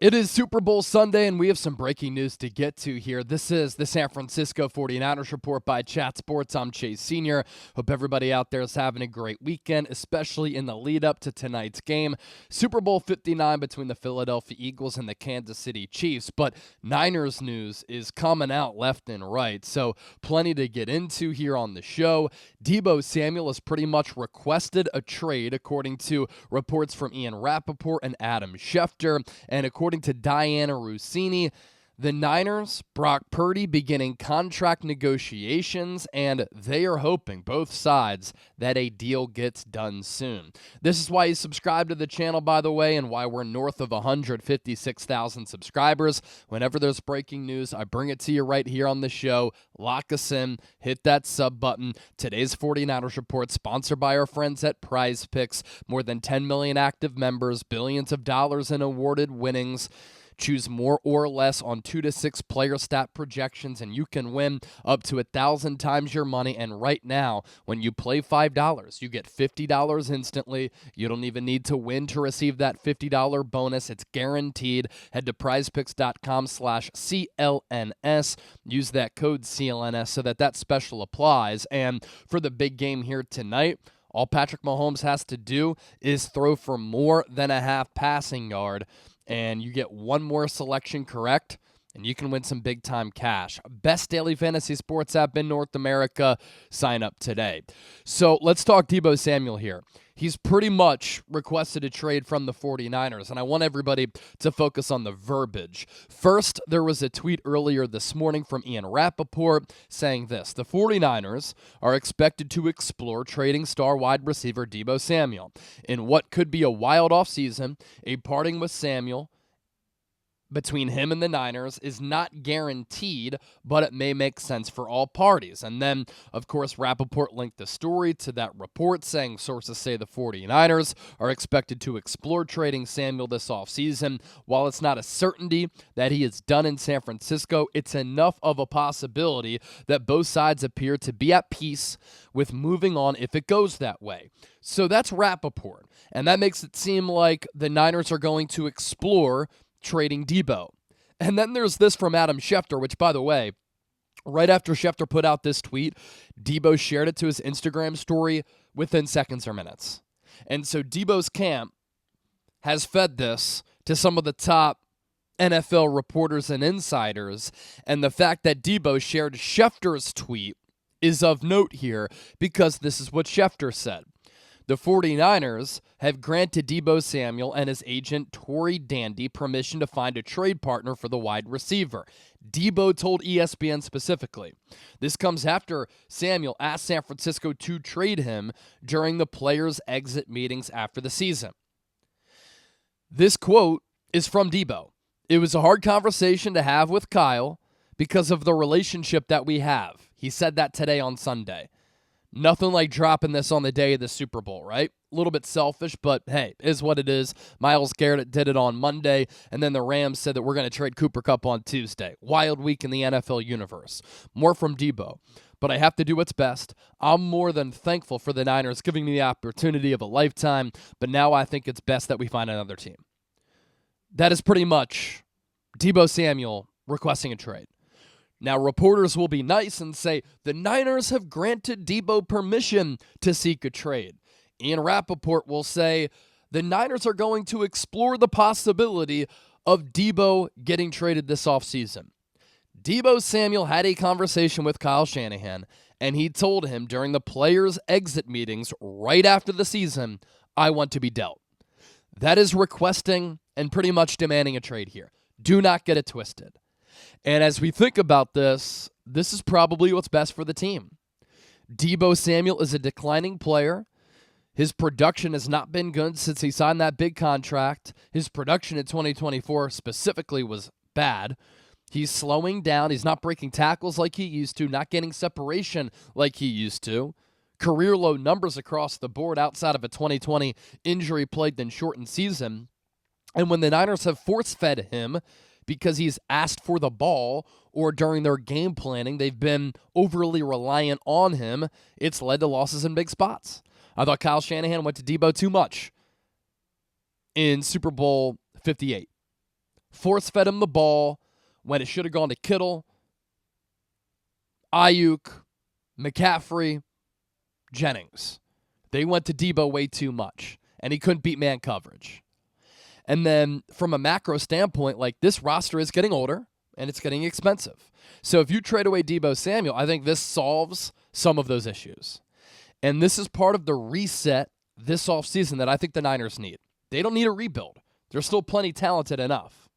It is Super Bowl Sunday, and we have some breaking news to get to here. This is the San Francisco 49ers Report by Chat Sports. I'm Chase Sr. Hope everybody out there is having a great weekend, especially in the lead-up to tonight's game. Super Bowl 59 between the Philadelphia Eagles and the Kansas City Chiefs, but Niners news is coming out left and right, so plenty to get into here on the show. Deebo Samuel has pretty much requested a trade, according to reports from Ian Rapoport and Adam Schefter, and according to Diana Rossini, the Niners, Brock Purdy, beginning contract negotiations, and they are hoping, both sides, that a deal gets done soon. This is why you subscribe to the channel, by the way, and why we're north of 156,000 subscribers. Whenever there's breaking news, I bring it to you right here on the show. Lock us in. Hit that sub button. Today's 49ers Report, sponsored by our friends at Prize Picks. More than 10 million active members, billions of dollars in awarded winnings. Choose more or less on 2 to 6 player stat projections, and you can win up to 1,000 times your money. And right now, when you play $5, you get $50 instantly. You don't even need to win to receive that $50 bonus. It's guaranteed. Head to prizepicks.com/CLNS. Use that code CLNS so that special applies. And for the big game here tonight, all Patrick Mahomes has to do is throw for more than a half passing yard, and you get one more selection correct, and you can win some big-time cash. Best daily fantasy sports app in North America. Sign up today. So let's talk Deebo Samuel here. He's pretty much requested a trade from the 49ers, and I want everybody to focus on the verbiage. First, there was a tweet earlier this morning from Ian Rapoport saying this: the 49ers are expected to explore trading star wide receiver Deebo Samuel. In what could be a wild offseason, a parting with Samuel between him and the Niners is not guaranteed, but it may make sense for all parties. And then, of course, Rapoport linked the story to that report, saying sources say the 49ers are expected to explore trading Samuel this offseason. While it's not a certainty that he is done in San Francisco, it's enough of a possibility that both sides appear to be at peace with moving on if it goes that way. So that's Rapoport, and that makes it seem like the Niners are going to explore trading Deebo. And then there's this from Adam Schefter, which, by the way, right after Schefter put out this tweet, Deebo shared it to his Instagram story within seconds or minutes. And so Deebo's camp has fed this to some of the top NFL reporters and insiders, and the fact that Deebo shared Schefter's tweet is of note here because this is what Schefter said. The 49ers have granted Deebo Samuel and his agent Torrey Dandy permission to find a trade partner for the wide receiver. Deebo told ESPN specifically. This comes after Samuel asked San Francisco to trade him during the players' exit meetings after the season. This quote is from Deebo. It was a hard conversation to have with Kyle because of the relationship that we have. He said that today on Sunday. Nothing like dropping this on the day of the Super Bowl, right? A little bit selfish, but hey, is what it is. Myles Garrett did it on Monday, and then the Rams said that we're going to trade Cooper Kupp on Tuesday. Wild week in the NFL universe. More from Deebo. But I have to do what's best. I'm more than thankful for the Niners giving me the opportunity of a lifetime, but now I think it's best that we find another team. That is pretty much Deebo Samuel requesting a trade. Now, reporters will be nice and say, the Niners have granted Deebo permission to seek a trade. Ian Rapoport will say, the Niners are going to explore the possibility of Deebo getting traded this offseason. Deebo Samuel had a conversation with Kyle Shanahan, and he told him during the players' exit meetings right after the season, I want to be dealt. That is requesting and pretty much demanding a trade here. Do not get it twisted. And as we think about this, this is probably what's best for the team. Deebo Samuel is a declining player. His production has not been good since he signed that big contract. His production in 2024 specifically was bad. He's slowing down. He's not breaking tackles like he used to, not getting separation like he used to. Career low numbers across the board outside of a 2020 injury-plagued and shortened season. And when the Niners have force-fed him because he's asked for the ball or during their game planning, they've been overly reliant on him, it's led to losses in big spots. I thought Kyle Shanahan went to Deebo too much in Super Bowl 58. force-fed him the ball when it should have gone to Kittle, Ayuk, McCaffrey, Jennings. They went to Deebo way too much, and he couldn't beat man coverage. And then from a macro standpoint, like, this roster is getting older, and it's getting expensive. So if you trade away Deebo Samuel, I think this solves some of those issues. And this is part of the reset this offseason that I think the Niners need. They don't need a rebuild. They're still plenty talented enough.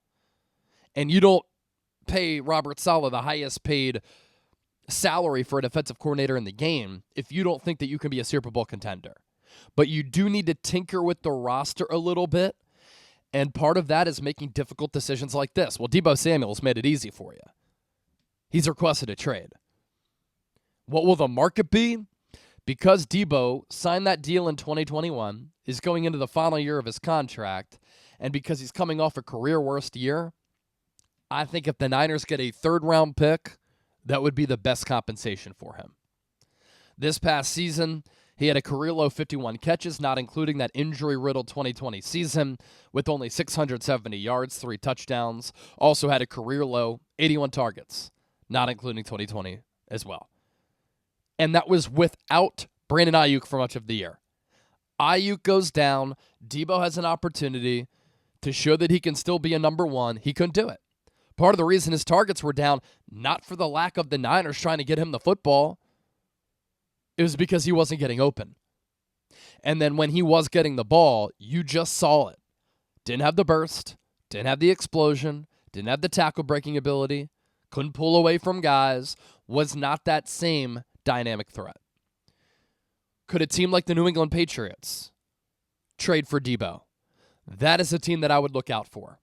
And you don't pay Robert Saleh the highest paid salary for a defensive coordinator in the game if you don't think that you can be a Super Bowl contender. But you do need to tinker with the roster a little bit, and part of that is making difficult decisions like this. Well, Deebo Samuel's made it easy for you. He's requested a trade. What will the market be? Because Deebo signed that deal in 2021, is going into the final year of his contract, and because he's coming off a career-worst year, I think if the Niners get a third-round pick, that would be the best compensation for him. This past season, he had a career-low 51 catches, not including that injury-riddled 2020 season, with only 670 yards, 3 touchdowns. Also had a career-low 81 targets, not including 2020 as well. And that was without Brandon Ayuk for much of the year. Ayuk goes down. Deebo has an opportunity to show that he can still be a number one. He couldn't do it. Part of the reason his targets were down, not for the lack of the Niners trying to get him the football, it was because he wasn't getting open. And then when he was getting the ball, you just saw it. Didn't have the burst, didn't have the explosion, didn't have the tackle-breaking ability, couldn't pull away from guys, was not that same dynamic threat. Could a team like the New England Patriots trade for Deebo? That is a team that I would look out for.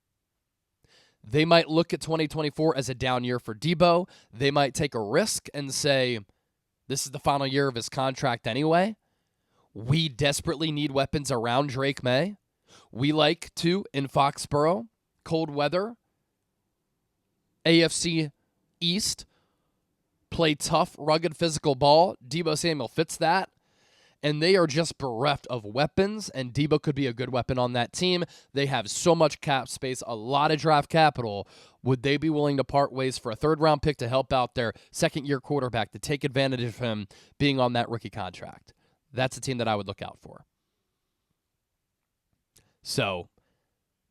They might look at 2024 as a down year for Deebo. They might take a risk and say, this is the final year of his contract anyway. We desperately need weapons around Drake May. We like to, in Foxborough, cold weather, AFC East, play tough, rugged, physical ball. Deebo Samuel fits that. And they are just bereft of weapons, and Deebo could be a good weapon on that team. They have so much cap space, a lot of draft capital. Would they be willing to part ways for a third-round pick to help out their second-year quarterback, to take advantage of him being on that rookie contract? That's a team that I would look out for. So,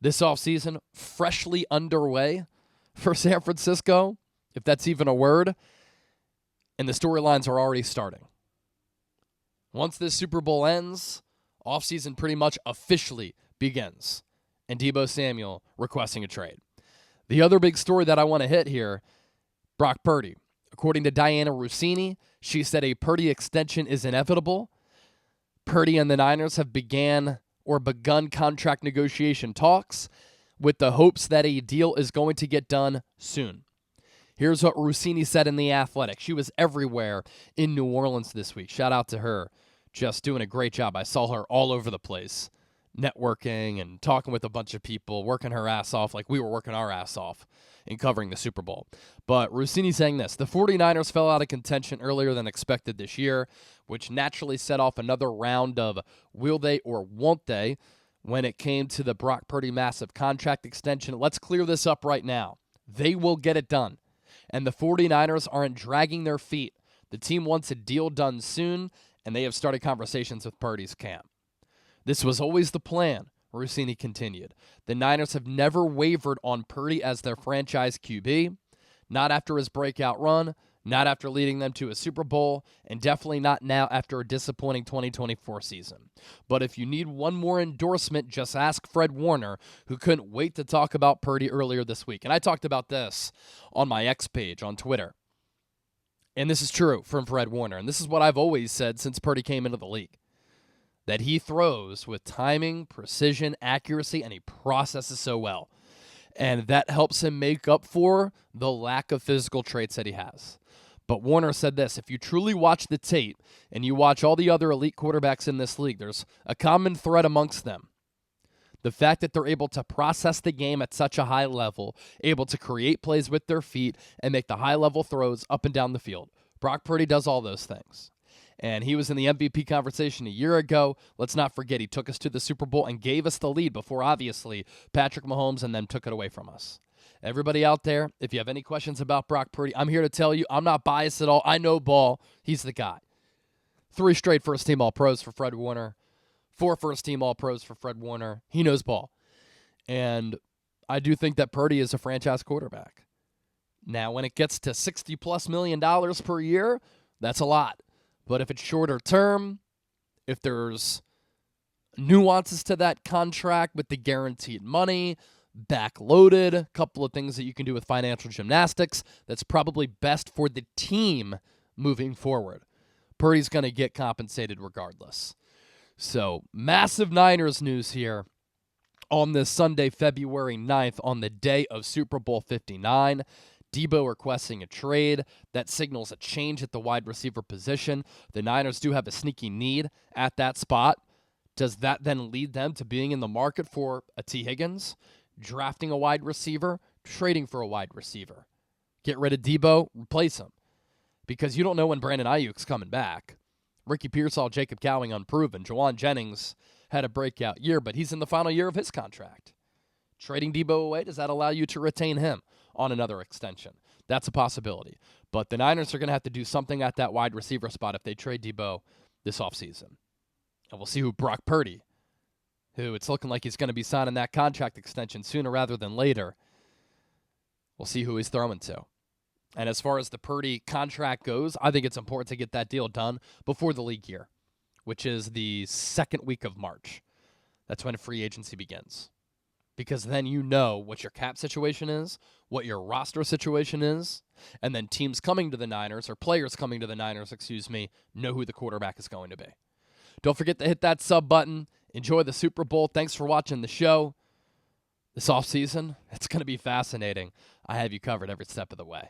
this offseason, freshly underway for San Francisco, if that's even a word, and the storylines are already starting. Once this Super Bowl ends, offseason pretty much officially begins, and Deebo Samuel requesting a trade. The other big story that I want to hit here, Brock Purdy. According to Diana Rossini, she said a Purdy extension is inevitable. Purdy and the Niners have begun contract negotiation talks with the hopes that a deal is going to get done soon. Here's what Rossini said in The Athletic. She was everywhere in New Orleans this week. Shout out to her. Just doing a great job. I saw her all over the place, networking and talking with a bunch of people, working her ass off like we were working our ass off in covering the Super Bowl. But Rossini saying this: the 49ers fell out of contention earlier than expected this year, which naturally set off another round of will they or won't they when it came to the Brock Purdy massive contract extension. Let's clear this up right now. They will get it done. And the 49ers aren't dragging their feet. The team wants a deal done soon, and they have started conversations with Purdy's camp. This was always the plan, Rossini continued. The Niners have never wavered on Purdy as their franchise QB, not after his breakout run, not after leading them to a Super Bowl, and definitely not now after a disappointing 2024 season. But if you need one more endorsement, just ask Fred Warner, who couldn't wait to talk about Purdy earlier this week. And I talked about this on my X page on Twitter. And this is true from Fred Warner. And this is what I've always said since Purdy came into the league. That he throws with timing, precision, accuracy, and he processes so well. And that helps him make up for the lack of physical traits that he has. But Warner said this: if you truly watch the tape and you watch all the other elite quarterbacks in this league, there's a common thread amongst them. The fact that they're able to process the game at such a high level, able to create plays with their feet and make the high-level throws up and down the field. Brock Purdy does all those things. And he was in the MVP conversation a year ago. Let's not forget, he took us to the Super Bowl and gave us the lead before, obviously, Patrick Mahomes and then took it away from us. Everybody out there, if you have any questions about Brock Purdy, I'm here to tell you I'm not biased at all. I know ball. He's the guy. 3 straight first-team All-Pros for Fred Warner. 4 first-team All-Pros for Fred Warner. He knows ball. And I do think that Purdy is a franchise quarterback. Now, when it gets to $60+ million per year, that's a lot. But if it's shorter term, if there's nuances to that contract with the guaranteed money, backloaded, a couple of things that you can do with financial gymnastics, that's probably best for the team moving forward. Purdy's going to get compensated regardless. So, massive Niners news here on this Sunday, February 9th, on the day of Super Bowl 59. Deebo requesting a trade. That signals a change at the wide receiver position. The Niners do have a sneaky need at that spot. Does that then lead them to being in the market for a T. Higgins, drafting a wide receiver, trading for a wide receiver? Get rid of Deebo, replace him. Because you don't know when Brandon Ayuk's coming back. Ricky Pearsall, Jacob Cowing, unproven. Jawan Jennings had a breakout year, but he's in the final year of his contract. Trading Deebo away, does that allow you to retain him on another extension? That's a possibility. But the Niners are going to have to do something at that wide receiver spot if they trade Deebo this offseason. And we'll see who Brock Purdy, who it's looking like he's going to be signing that contract extension sooner rather than later. We'll see who he's throwing to. And as far as the Purdy contract goes, I think it's important to get that deal done before the league year, which is the second week of March. That's when free agency begins. Because then you know what your cap situation is, what your roster situation is, and then teams coming to the Niners, or players coming to the Niners, know who the quarterback is going to be. Don't forget to hit that sub button. Enjoy the Super Bowl. Thanks for watching the show. This offseason, it's going to be fascinating. I have you covered every step of the way.